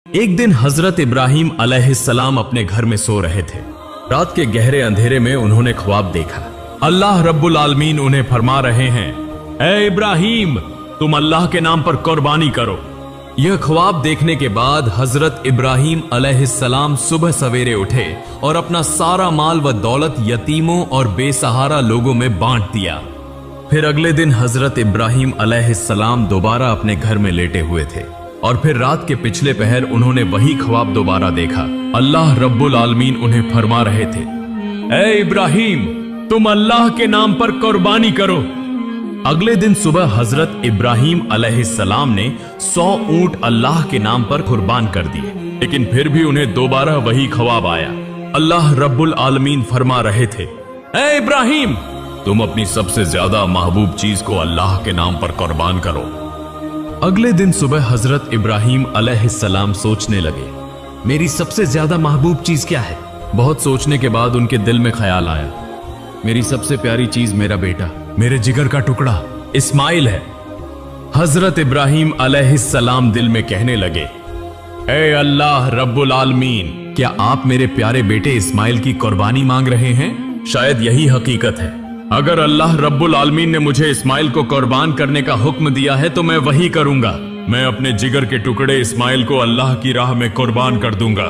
एक दिन हजरत इब्राहिम अलैहिस्सलाम अपने घर में सो रहे थे। रात के गहरे अंधेरे में उन्होंने ख्वाब देखा। अल्लाह रब्बुल आलमीन उन्हें फरमा रहे हैं, ए इब्राहिम, तुम अल्लाह के नाम पर कुर्बानी करो। यह ख्वाब देखने के बाद हजरत इब्राहिम अलैहिस्सलाम सुबह सवेरे उठे और अपना सारा माल व दौलत यतीमों और बेसहारा लोगों में बांट दिया। फिर अगले दिन हजरत इब्राहिम अलैहिस्सलाम दोबारा अपने घर में लेटे हुए थे और फिर रात के पिछले पहर उन्होंने वही ख्वाब दोबारा देखा। अल्लाह रब्बुल आलमीन उन्हें फरमा रहे थे, ए इब्राहिम, तुम अल्लाह के नाम पर कुर्बानी करो। अगले दिन सुबह हजरत इब्राहिम अलैहिस्सलाम ने 100 ऊंट अल्लाह के नाम पर कुर्बान कर दिए, लेकिन फिर भी उन्हें दोबारा वही ख्वाब आया। अल्लाह रब्बुल आलमीन फरमा रहे थे, ए इब्राहिम, तुम अपनी सबसे ज्यादा महबूब चीज को अल्लाह के नाम पर कुर्बान करो। अगले दिन सुबह हजरत इब्राहिम अलैहिस्सलाम सोचने लगे, मेरी सबसे ज्यादा महबूब चीज क्या है। बहुत सोचने के बाद उनके दिल में ख्याल आया, मेरी सबसे प्यारी चीज मेरा बेटा, मेरे जिगर का टुकड़ा इस्माइल है। हजरत इब्राहिम अलैहिस्सलाम दिल में कहने लगे, ए अल्लाह रब्बुल आलमीन, क्या आप मेरे प्यारे बेटे इस्माइल की कुर्बानी मांग रहे हैं? शायद यही हकीकत है। अगर अल्लाह रब्बुल आलमीन ने मुझे इस्माइल को कुर्बान करने का हुक्म दिया है तो मैं वही करूंगा। मैं अपने जिगर के टुकड़े इस्माइल को अल्लाह की राह में कुर्बान कर दूंगा।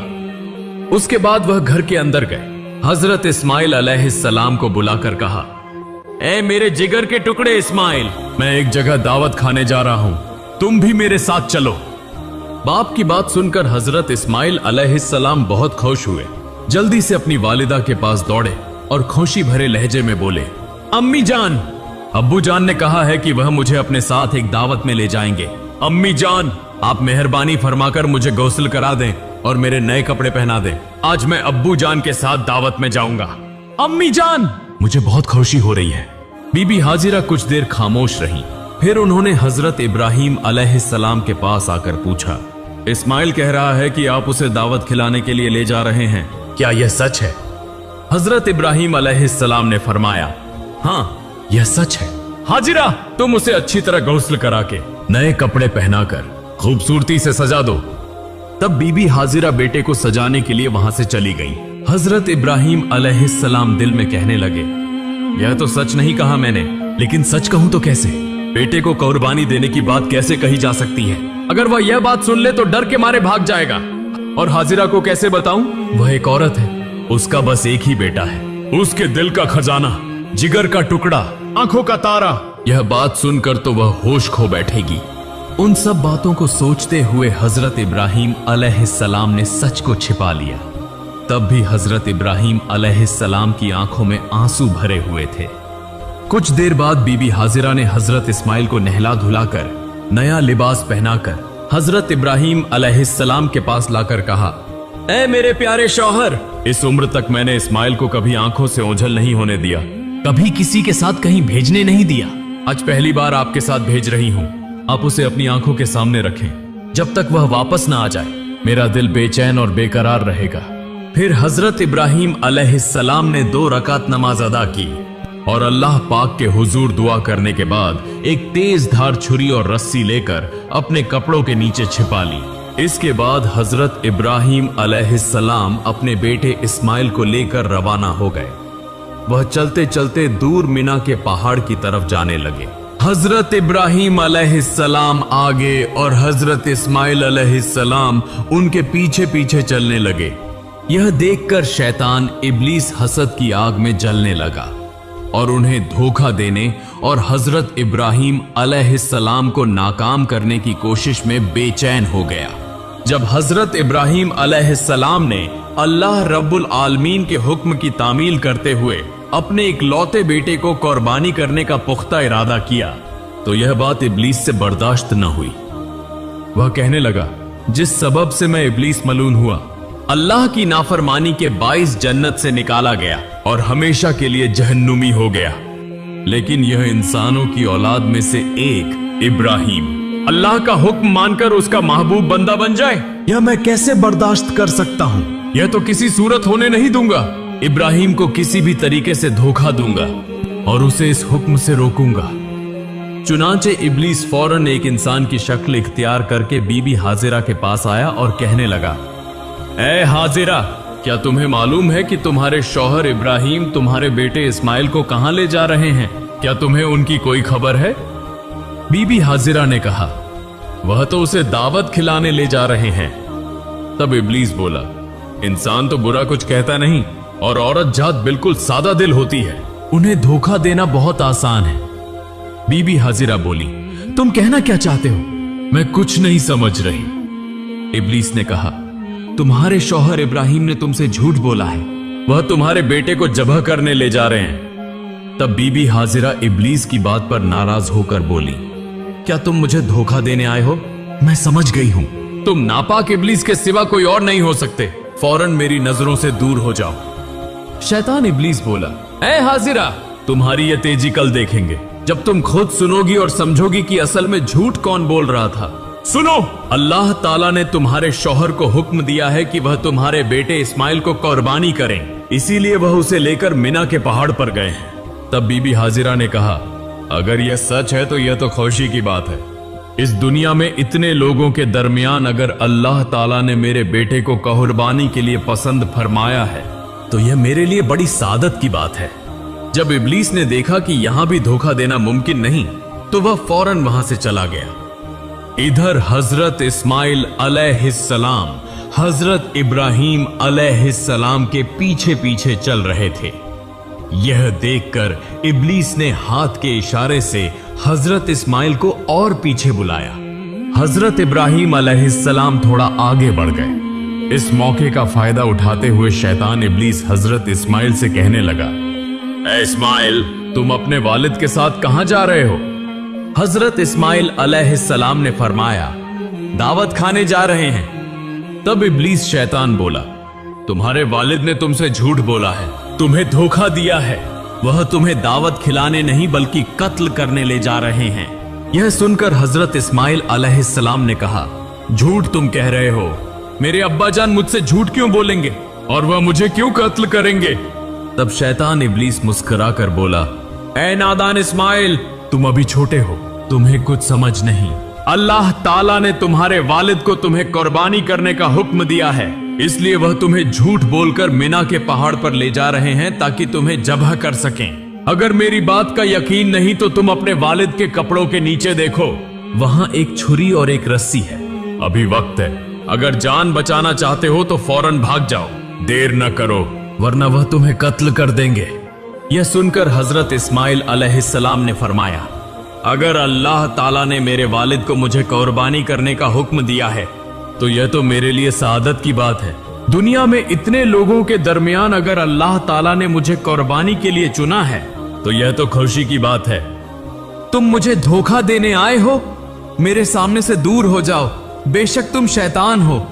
उसके बाद वह घर के अंदर गए। हजरत इस्माइल अलैहिस्सलाम को बुलाकर कहा, ए मेरे जिगर के टुकड़े इस्माइल, मैं एक जगह दावत खाने जा रहा हूं, तुम भी मेरे साथ चलो। बाप की बात सुनकर हजरत इस्माइल अलैहिस्सलाम बहुत खुश हुए। जल्दी से अपनी वालिदा के पास दौड़े और खुशी भरे लहजे में बोले, अम्मी जान, अब्बू जान ने कहा है कि वह मुझे अपने साथ एक दावत में ले जाएंगे। अम्मी जान, आप मेहरबानी फरमाकर मुझे गौसल करा दें और मेरे नए कपड़े पहना दें। आज मैं अब्बू जान के साथ दावत में जाऊंगा। अम्मी जान, मुझे बहुत खुशी हो रही है। बीबी हाजिरा कुछ देर खामोश रही। फिर उन्होंने हजरत इब्राहिम अलैहिस्सलाम के पास आकर पूछा, इस्माइल कह रहा है कि आप उसे दावत खिलाने के लिए ले जा रहे हैं, क्या यह सच है? हजरत इब्राहिम अलैहिस्सलाम ने फरमाया, हाँ, यह सच है। हाजिरा, तुम उसे अच्छी तरह गौस्ल करा के नए कपड़े पहनाकर खूबसूरती से सजा दो। तब बीबी हाजिरा बेटे को सजाने के लिए वहां से चली गई। हजरत इब्राहिम अलैहिस्सलाम दिल में कहने लगे, यह तो सच नहीं कहा मैंने, लेकिन सच कहूं तो कैसे? बेटे को कुर्बानी देने की बात कैसे कही जा सकती है? अगर वह यह बात सुन ले तो डर के मारे भाग जाएगा। और हाजिरा को कैसे बताऊं? वह एक औरत है, उसका बस एक ही बेटा है, उसके दिल का खजाना, जिगर का टुकड़ा, आंखों का तारा। यह बात सुनकर तो वह होश खो बैठेगी। उन सब बातों को सोचते हुए हजरत इब्राहिम अलैहिस्सलाम ने सच को छिपा लिया। तब भी हजरत इब्राहिम अलैहिस्सलाम की आंखों में आंसू भरे हुए थे। कुछ देर बाद बीबी हाजिरा ने हजरत इस्माइल को नहला धुलाकर नया लिबास पहनाकर हजरत इब्राहिम अलैहिस्सलाम के पास लाकर कहा, ए मेरे प्यारे शौहर, इस उम्र तक मैंने इस्माइल को कभी आंखों से ओझल नहीं होने दिया, कभी किसी के साथ कहीं भेजने नहीं दिया। आज पहली बार आपके साथ भेज रही हूं। आप उसे अपनी आंखों के सामने रखें जब तक वह वापस ना आ जाए। मेरा दिल बेचैन और बेकरार रहेगा। फिर हजरत इब्राहिम अलैहिस्सलाम ने 2 रकात नमाज अदा की और अल्लाह पाक के हुजूर दुआ करने के बाद एक तेज धार छुरी और रस्सी लेकर अपने कपड़ों के नीचे छिपा ली। इसके बाद हजरत इब्राहिम अलैहिस्सलाम अपने बेटे इस्माइल को लेकर रवाना हो गए। वह चलते चलते दूर मिना के पहाड़ की तरफ जाने लगे। हजरत इब्राहिम अलैहिस्सलाम आगे और हजरत इस्माइल अलैहिस्सलाम उनके पीछे पीछे चलने लगे। यह देखकर शैतान इब्लीस हसद की आग में जलने लगा और उन्हें धोखा देने और हजरत इब्राहिम अलैहिस्सलाम को नाकाम करने की कोशिश में बेचैन हो गया। जब हजरत इब्राहिम अलैहिस्सलाम ने अल्लाह रब्बुल आलमीन के हुक्म की तामील करते हुए अपने इकलौते बेटे को कुर्बानी करने का पुख्ता इरादा किया तो यह बात इब्लीस से बर्दाश्त न हुई। वह कहने लगा, जिस सबब से मैं इब्लीस मलून हुआ, अल्लाह की नाफरमानी के 22 जन्नत से निकाला गया और हमेशा के लिए जहन्नुमी हो गया। लेकिन यह इंसानों की औलाद में से एक इब्राहिम अल्लाह का हुक्म मानकर उसका महबूब बंदा बन जाए, यह मैं कैसे बर्दाश्त कर सकता हूं? यह तो किसी सूरत होने नहीं दूंगा। इब्राहिम को किसी भी तरीके से धोखा दूंगा और उसे इस हुक्म से रोकूंगा। चुनाचे इब्लीस फौरन एक इंसान की शक्ल इख्तियार करके बीबी हाजिरा के पास आया और कहने लगा, ए हाजिरा, क्या तुम्हें मालूम है कि तुम्हारे शौहर इब्राहिम तुम्हारे बेटे इस्माइल को कहां ले जा रहे हैं? क्या तुम्हें उनकी कोई खबर है? बीबी हाजिरा ने कहा, वह तो उसे दावत खिलाने ले जा रहे हैं। तब इब्लीस बोला, इंसान तो बुरा कुछ कहता नहीं और औरत जात बिल्कुल सादा दिल होती है, उन्हें धोखा देना बहुत आसान है। बीबी हाजिरा बोली, तुम कहना क्या चाहते हो? मैं कुछ नहीं समझ रही। इब्लीस ने कहा, तुम्हारे शौहर इब्राहिम ने तुमसे झूठ बोला है, वह तुम्हारे बेटे को जबह करने ले जा रहे हैं। तब बीबी हाजिरा इब्लीस की बात पर नाराज होकर बोली, क्या तुम मुझे धोखा देने आए हो? मैं समझ गई हूं, तुम नापाक इब्लीस के सिवा कोई और नहीं हो सकते। फौरन मेरी नजरों से दूर हो जाओ। शैतान इब्लीस बोला, ए हाजिरा, तुम्हारी यह तेजी कल देखेंगे, जब तुम खुद सुनोगी और समझोगी कि असल में झूठ कौन बोल रहा था। सुनो, अल्लाह ताला ने तुम्हारे शौहर को हुक्म दिया है कि वह तुम्हारे बेटे इस्माइल को कुर्बानी करें, इसीलिए वह उसे लेकर मिना के पहाड़ पर गए हैं। तब बीबी हाजिरा ने कहा, अगर यह सच है तो यह तो खुशी की बात है। इस दुनिया में इतने लोगों के दरमियान अगर अल्लाह ताला ने मेरे बेटे को कुर्बानी के लिए पसंद फरमाया है तो यह मेरे लिए बड़ी सादत की बात है। जब इब्लीस ने देखा कि यहां भी धोखा देना मुमकिन नहीं तो वह फौरन वहां से चला गया। इधर हजरत इस्माइल अलैहिस्सलाम हजरत इब्राहिम अलैहिस्सलाम के पीछे पीछे चल रहे थे। यह देखकर इब्लीस ने हाथ के इशारे से हजरत इस्माइल को और पीछे बुलाया। हजरत इब्राहिम अलैहिस्सलाम थोड़ा आगे बढ़ गए। इस मौके का फायदा उठाते हुए शैतान इब्लीस हजरत इस्माइल से कहने लगा, ए इस्माइल, तुम अपने वालिद के साथ कहां जा रहे हो? हजरत इस्माइल अलैहिस्सलाम ने फरमाया, दावत खाने जा रहे हैं। तब इब्लीस शैतान बोला, तुम्हारे वालिद ने तुमसे झूठ बोला है, तुम्हें धोखा दिया है, वह तुम्हें दावत खिलाने नहीं बल्कि कत्ल करने ले जा रहे हैं। यह सुनकर हजरत इस्माइल अलैहिस्सलाम ने कहा, झूठ तुम कह रहे हो, मेरे अब्बा जान मुझसे झूठ क्यों बोलेंगे और वह मुझे क्यों कत्ल करेंगे? तब शैतान इब्लीस मुस्कुरा कर बोला, ए नादान इस्माइल, तुम अभी छोटे हो, तुम्हें कुछ समझ नहीं। अल्लाह ताला ने तुम्हारे वालिद को तुम्हें कुर्बानी करने का हुक्म दिया है, इसलिए वह तुम्हें झूठ बोलकर मिना के पहाड़ पर ले जा रहे हैं ताकि तुम्हें जबह कर सकें। अगर मेरी बात का यकीन नहीं तो तुम अपने वालिद के कपड़ों के नीचे देखो, वहां एक छुरी और एक रस्सी है। अभी वक्त है, अगर जान बचाना चाहते हो तो फौरन भाग जाओ, देर न करो वरना वह तुम्हें कत्ल कर देंगे। यह सुनकर हजरत इस्माइल अलैहिस्सलाम ने फरमाया, अगर अल्लाह ताला ने मेरे वालिद को मुझे कुर्बानी करने का हुक्म दिया है तो यह तो मेरे लिए सादत की बात है। दुनिया में इतने लोगों के दरमियान अगर अल्लाह ताला ने मुझे कुर्बानी के लिए चुना है तो यह तो खुशी की बात है। तुम मुझे धोखा देने आए हो, मेरे सामने से दूर हो जाओ, बेशक तुम शैतान हो।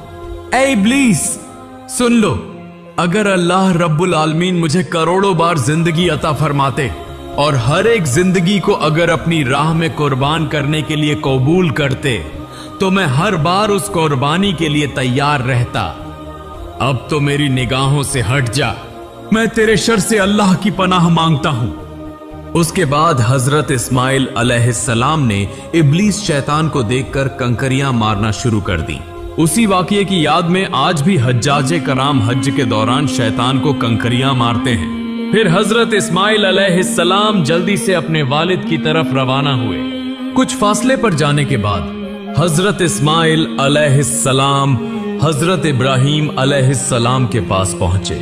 ए इब्लीस, सुन लो, अगर अल्लाह रब्बुल आलमीन मुझे करोड़ों बार जिंदगी अता फरमाते और हर एक जिंदगी को अगर अपनी राह में कुर्बान करने के लिए कबूल करते तो मैं हर बार उस कुर्बानी के लिए तैयार रहता। अब तो मेरी निगाहों से हट जा, मैं तेरे शर से अल्लाह की पनाह मांगता हूं। उसके बाद हजरत इस्माइल अलैहिस्सलाम ने इब्लीस शैतान को देखकर कंकरियां मारना शुरू कर दी। उसी वाकये की याद में आज भी हज्जाजे कराम हज के दौरान शैतान को कंकरियां मारते हैं। फिर हजरत इस्माइल अलैहिस्सलाम जल्दी से अपने वालिद की तरफ रवाना हुए। कुछ फासले पर जाने के बाद हजरत इस्माइल अलैहिस्सलाम हजरत इब्राहिम अलैहिस्सलाम के पास पहुंचे।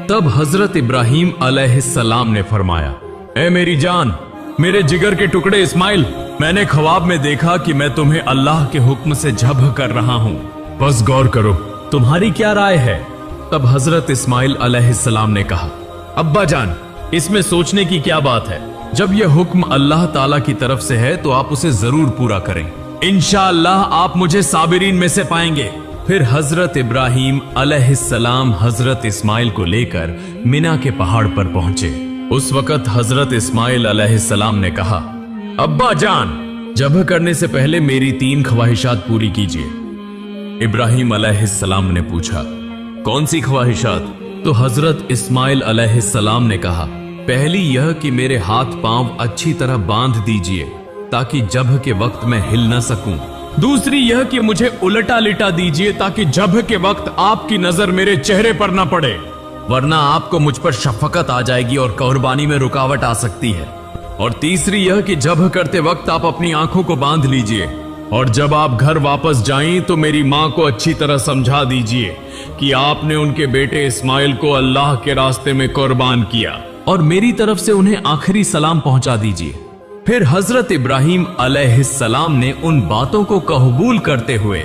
तब हजरत इब्राहिम अलैहिस्सलाम ने फरमाया, ए मेरी जान, मेरे जिगर के टुकड़े इस्माइल, मैंने ख्वाब में देखा कि मैं तुम्हें अल्लाह के हुक्म से जब्ह कर रहा हूं, बस गौर करो, तुम्हारी क्या राय है? तब हजरत इस्माइल अलैहिस्सलाम ने कहा, अब्बा जान, इसमें सोचने की क्या बात है? जब यह हुक्म अल्लाह ताला की तरफ से है तो आप उसे जरूर पूरा करें, इंशाअल्लाह आप मुझे साबिरीन में से पाएंगे। फिर हजरत इब्राहिम अलैहिस्सलाम हजरत इस्माइल को लेकर मिना के पहाड़ पर पहुंचे। उस वक्त हजरत इस्माइल अलैहिस्सलाम ने कहा, अब्बा जान, जब्ह करने से पहले मेरी 3 ख्वाहिशात पूरी कीजिए। इब्राहिम अलैहिस्सलाम ने पूछा, कौन सी ख्वाहिशात? तो हजरत इस्माइल अलैहिस्सलाम ने कहा, पहली यह कि मेरे हाथ पांव अच्छी तरह बांध दीजिए ताकि जब के वक्त मैं हिल न सकूं। दूसरी यह कि मुझे उलटा लिटा दीजिए ताकि जब के वक्त आपकी नजर मेरे चेहरे पर न पड़े, वरना आपको मुझ पर शफकत आ जाएगी और कुर्बानी में रुकावट आ सकती है। और तीसरी यह कि जब करते वक्त आप अपनी आंखों को बांध लीजिए और जब आप घर वापस जाएं तो मेरी माँ को अच्छी तरह समझा दीजिए कि आपने उनके बेटे इस्माइल को अल्लाह के रास्ते में कुर्बान किया, और मेरी तरफ से उन्हें आखिरी सलाम पहुंचा दीजिए। फिर हजरत इब्राहिम अलैहिस्सलाम ने उन बातों को कबूल करते हुए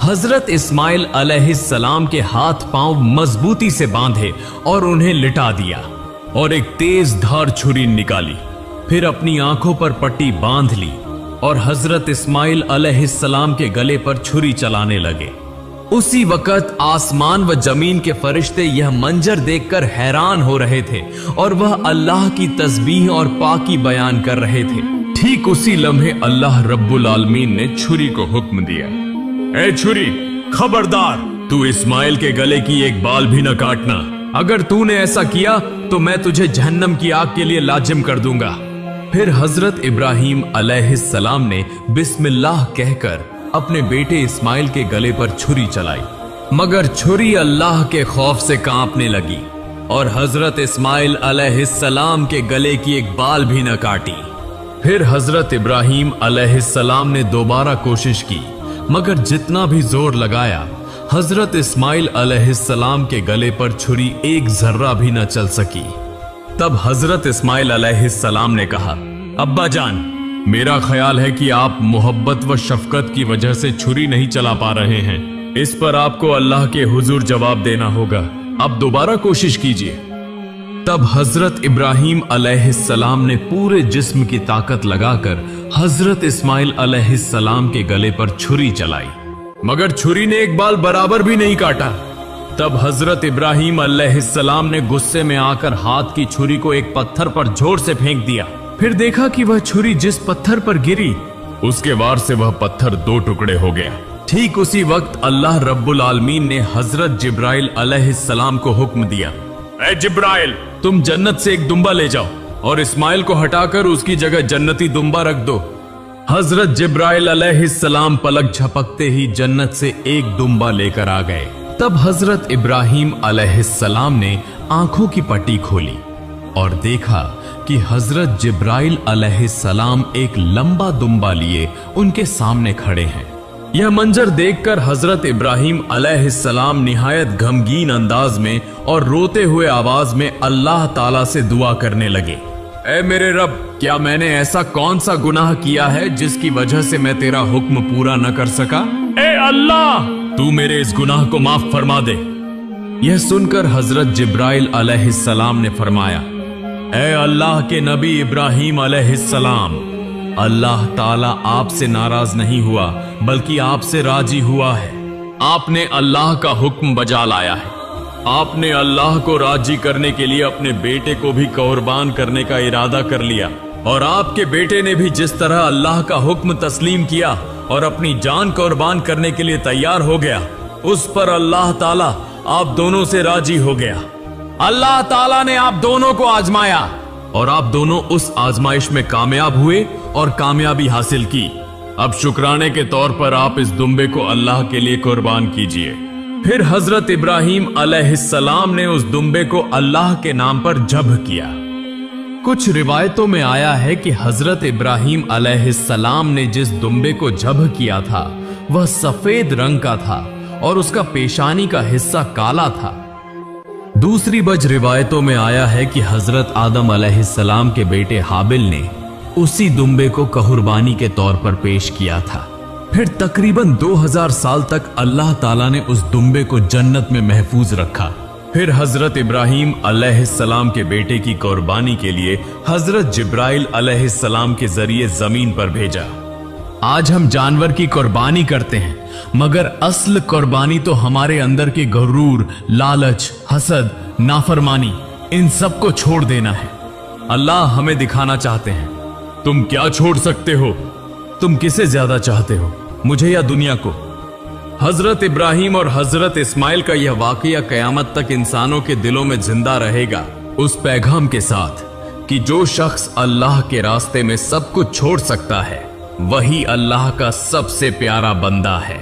हजरत इस्माइल अलैहिस्सलाम के हाथ पांव मजबूती से बांधे और उन्हें लिटा दिया और एक तेज धार छुरी निकाली। फिर अपनी आंखों पर पट्टी बांध ली और हजरत इस्माइल अलैहिस्सलाम के गले पर छुरी चलाने लगे। उसी वक्त आसमान व जमीन के फरिश्ते यह मंजर देखकर हैरान हो रहे थे और वह अल्लाह की तस्बीह और पाकी बयान कर रहे थे। ठीक उसी लम्हे अल्लाह रब्बुल आलमीन ने छुरी को हुक्म दिया, ए छुरी, खबरदार, तू इस्माइल के गले की एक बाल भी न काटना। अगर तूने ऐसा किया तो मैं तुझे जहन्नम की आग के लिए लाजिम कर दूंगा। फिर हजरत इब्राहिम अलैहिस्सलाम ने बिस्मिल्लाह कहकर अपने बेटे इस्माइल के गले पर छुरी चलाई, मगर छुरी अल्लाह के खौफ से कांपने लगी और हजरत इस्माइल अलैहिस्सलाम के गले की एक बाल भी न काटी। फिर हजरत इब्राहिम अलैहिस्सलाम ने दोबारा कोशिश की, मगर जितना भी जोर लगाया हजरत इस्माइल अलैहिस्सलाम के गले पर छुरी एक जर्रा भी न चल सकी। तब हजरत इस्माइल अलैहिस्सलाम ने कहा, अब्बा जान, मेरा ख्याल है कि आप मोहब्बत व शफकत की वजह से छुरी नहीं चला पा रहे हैं। इस पर आपको अल्लाह के हुजूर जवाब देना होगा। अब दोबारा कोशिश कीजिए। तब हजरत इब्राहिम अलैहिस्सलाम ने पूरे जिस्म की ताकत लगाकर हजरत इस्माइल अलैहिस्सलाम के गले पर छुरी चलाई, मगर छुरी ने एक बाल बराबर भी नहीं काटा। तब हजरत इब्राहिम अलैहिस्सलाम ने गुस्से में आकर हाथ की छुरी को एक पत्थर पर जोर से फेंक दिया। फिर देखा कि वह छुरी जिस पत्थर पर गिरी उसके वार से वह पत्थर दो टुकड़े हो गया। ठीक उसी वक्त अल्लाह रब्बुल आलमीन ने हजरत जिब्राइल अलैहिस्सलाम को हुक्म दिया, ए जिब्राइल, तुम जन्नत से एक दुम्बा ले जाओ और इस्माइल को हटाकर उसकी जगह जन्नती दुम्बा रख दो। हजरत जिब्राइल अलैहिस्सलाम पलक झपकते ही जन्नत से एक दुम्बा लेकर आ गए। तब हजरत इब्राहिम अलैहिस्सलाम ने आंखों की पट्टी खोली और देखा कि हजरत जिब्राइल अलैहिस्सलाम एक लंबा दुम्बा लिए उनके सामने खड़े हैं। यह मंजर देखकर हजरत इब्राहिम अलैहिस्सलाम निहायत गमगीन अंदाज में और रोते हुए आवाज में अल्लाह ताला से दुआ करने लगे, ऐ मेरे रब, क्या मैंने ऐसा कौन सा गुनाह किया है जिसकी वजह से मैं तेरा हुक्म पूरा न कर सका? ए अल्लाह, तू मेरे इस गुनाह को माफ फरमा दे। यह सुनकर हजरत जिब्राइल अलैहिस्सलाम ने फरमाया, ऐ अल्लाह के नबी इब्राहिम अलैहिस्सलाम, अल्लाह ताला आपसे नाराज नहीं हुआ बल्कि आपसे राजी हुआ है। आपने अल्लाह का हुक्म बजा लाया है। आपने अल्लाह को राजी करने के लिए अपने बेटे को भी कुर्बान करने का इरादा कर लिया, और आपके बेटे ने भी जिस तरह अल्लाह का हुक्म तस्लीम किया और अपनी जान कुर्बान करने के लिए तैयार हो गया, उस पर अल्लाह ताला आप दोनों से राजी हो गया। अल्लाह ताला ने आप दोनों को आजमाया और आप दोनों उस आजमाइश में कामयाब हुए और कामयाबी हासिल की। अब शुक्राने के तौर पर आप इस दुम्बे को अल्लाह के लिए कुर्बान कीजिए। फिर हजरत इब्राहिम अलैहिस्सलाम ने उस दुम्बे को अल्लाह के नाम पर ज़ब्ह किया। कुछ रिवायतों में आया है कि हजरत इब्राहिम अलैहिस्सलाम ने जिस दुम्बे को ज़ब्ह किया था वह सफेद रंग का था और उसका पेशानी का हिस्सा काला था। दूसरी बज रिवायतों में आया है कि हजरत आदम अलैहिस्सलाम के बेटे हाबिल ने उसी दुम्बे को कुर्बानी के तौर पर पेश किया था। फिर तकरीबन 2000 साल तक अल्लाह ताला ने उस दुम्बे को जन्नत में महफूज रखा। फिर हजरत इब्राहिम अलैहिस्सलाम के बेटे की कुर्बानी के लिए हजरत जिब्राइल अलैहिस्सलाम के जरिए जमीन पर भेजा। आज हम जानवर की कुर्बानी करते हैं, मगर असल कुर्बानी तो हमारे अंदर के गुरूर, लालच, हसद, नाफरमानी, इन सब को छोड़ देना है। अल्लाह हमें दिखाना चाहते हैं। तुम क्या छोड़ सकते हो? तुम किसे ज्यादा चाहते हो, मुझे या दुनिया को? हजरत इब्राहिम और हजरत इस्माइल का यह वाकया कयामत तक इंसानों के दिलों में जिंदा रहेगा, उस पैगाम के साथ कि जो शख्स अल्लाह के रास्ते में सब कुछ छोड़ सकता है वही अल्लाह का सबसे प्यारा बंदा है।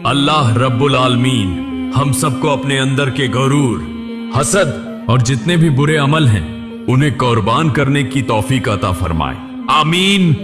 अल्लाह रब्बुल आलमीन हम सबको अपने अंदर के गरूर, हसद और जितने भी बुरे अमल हैं उन्हें कुर्बान करने की तौफीक अता फरमाए। आमीन।